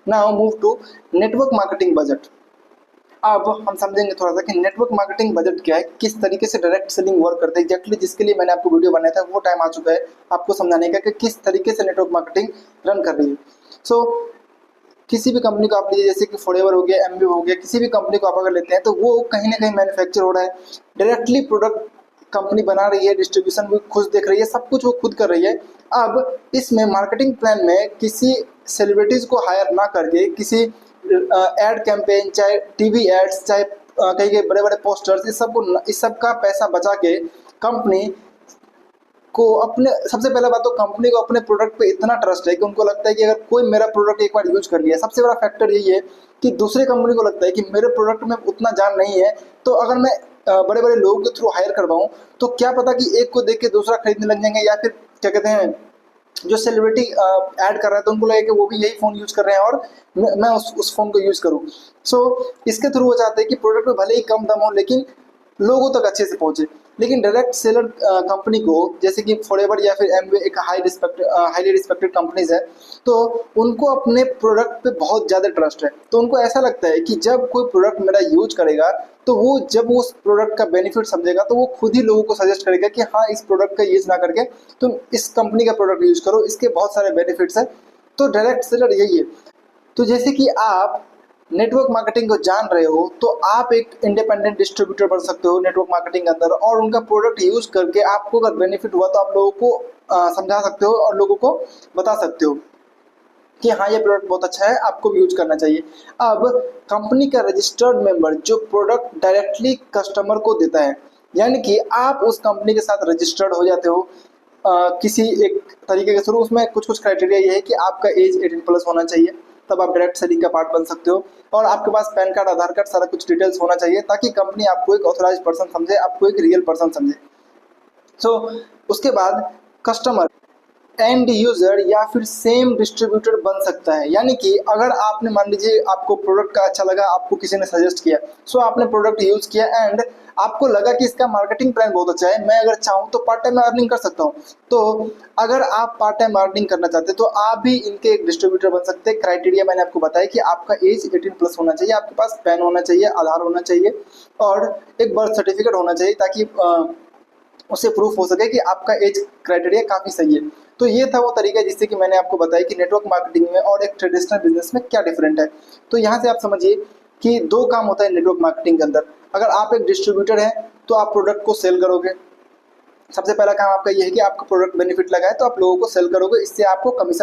Now move to network marketing budget. अब हम समझेंगे थोड़ा सा कि नेटवर्क मार्केटिंग बजट क्या है, किस तरीके से डायरेक्ट सेलिंग वर्क करते हैं। एग्जैक्टली जिसके लिए मैंने आपको वीडियो बनाया था वो टाइम आ चुका है आपको समझाने का कि किस तरीके से नेटवर्क मार्केटिंग रन कर रही है। सो किसी भी कंपनी को आप लीजिए, जैसे कि फॉरएवर हो गया, एमबी हो गया, किसी भी कंपनी को आप अगर लेते हैं तो वो कहीं ना कहीं मैन्युफैक्चर हो रहा है, डायरेक्टली प्रोडक्ट कंपनी बना रही है, डिस्ट्रीब्यूशन भी खुद देख रही है, सब कुछ वो खुद कर रही है। अब इसमें मार्केटिंग प्लान में किसी सेलिब्रिटीज को हायर ना करके, किसी एड कैंपेन, चाहे टीवी एड्स, चाहे कहीं के बड़े बड़े पोस्टर्स, इस सब का पैसा बचा के कंपनी को अपने, सबसे पहला बात तो कंपनी को अपने प्रोडक्ट पे इतना ट्रस्ट है कि उनको लगता है कि अगर कोई मेरा प्रोडक्ट एक बार यूज कर लिया, सबसे बड़ा फैक्टर यही है कि दूसरे कंपनी को लगता है कि मेरे प्रोडक्ट में उतना जान नहीं है, तो अगर मैं बड़े बड़े लोगों के थ्रू हायर करवाऊँ तो क्या पता कि एक को देख के दूसरा खरीदने लग जाएंगे, या फिर क्या कहते हैं, जो सेलिब्रिटी ऐड कर रहा है तो उनको लगे कि वो भी यही फ़ोन यूज़ कर रहे हैं और मैं उस फ़ोन को यूज़ करूँ। सो इसके थ्रू वो चाहते हैं कि प्रोडक्ट में भले ही कम दाम हो लेकिन लोगों तक अच्छे से पहुँचे। लेकिन डायरेक्ट सेलर कंपनी को, जैसे कि फॉरएवर या फिर एमवे, एक हाईली रिस्पेक्टेड कंपनीज है, तो उनको अपने प्रोडक्ट पे बहुत ज़्यादा ट्रस्ट है। तो उनको ऐसा लगता है कि जब कोई प्रोडक्ट मेरा यूज करेगा तो वो, जब वो उस प्रोडक्ट का बेनिफिट समझेगा तो वो खुद ही लोगों को सजेस्ट करेगा कि हाँ, इस प्रोडक्ट का यूज़ ना करके तुम इस कंपनी का प्रोडक्ट यूज़ करो, इसके बहुत सारे बेनिफिट्स हैं। तो डायरेक्ट सेलर यही है। तो जैसे कि आप नेटवर्क मार्केटिंग को जान रहे हो तो आप एक इंडिपेंडेंट डिस्ट्रीब्यूटर बन सकते हो नेटवर्क मार्केटिंग के अंदर, और उनका प्रोडक्ट यूज करके आपको अगर बेनिफिट हुआ तो आप लोगों को समझा सकते हो और लोगों को बता सकते हो कि हाँ, ये प्रोडक्ट बहुत अच्छा है, आपको भी यूज करना चाहिए। अब कंपनी का रजिस्टर्ड मेंबर जो प्रोडक्ट डायरेक्टली कस्टमर को देता है, यानी कि आप उस कंपनी के साथ रजिस्टर्ड हो जाते हो किसी एक तरीके के थ्रू। उसमें कुछ कुछ क्राइटेरिया ये है कि आपका एज 18+ होना चाहिए, तब आप डायरेक्ट सेलिंग का पार्ट बन सकते हो, और आपके पास पैन कार्ड, आधार कार्ड, सारा कुछ डिटेल्स होना चाहिए ताकि कंपनी आपको एक ऑथराइज पर्सन समझे, आपको एक रियल पर्सन समझे। सो उसके बाद कस्टमर एंड यूजर या फिर सेम डिस्ट्रीब्यूटर बन सकता है। यानी कि अगर आपने, मान लीजिए आपको प्रोडक्ट का अच्छा लगा, आपको किसी ने सजेस्ट किया, सो आपने प्रोडक्ट यूज किया एंड आपको लगा कि इसका मार्केटिंग प्लान बहुत अच्छा है, मैं अगर चाहूँ तो पार्ट टाइम अर्निंग कर सकता हूँ। तो अगर आप पार्ट टाइम अर्निंग करना चाहते हैं तो आप भी इनके एक डिस्ट्रीब्यूटर बन सकते हैं। क्राइटेरिया मैंने आपको बताया कि आपका एज 18+ होना चाहिए, आपके पास पैन होना चाहिए, आधार होना चाहिए और एक बर्थ सर्टिफिकेट होना चाहिए, ताकि उससे प्रूफ हो सके कि आपका एज क्राइटेरिया काफ़ी सही है। तो ये था वो तरीका जिससे कि मैंने आपको बताया कि नेटवर्क मार्केटिंग में और एक ट्रेडिशनल बिजनेस में क्या डिफरेंट है। तो यहाँ से आप समझिए कि दो काम होता है नेटवर्क मार्केटिंग के अंदर। अगर आप एक डिस्ट्रीब्यूटर हैं तो आप प्रोडक्ट को सेल करोगे, सबसे पहला काम आपका ये है कि आपका प्रोडक्ट बेनिफिट लगा है तो आप लोगों को सेल करोगे, इससे आपको कमीशन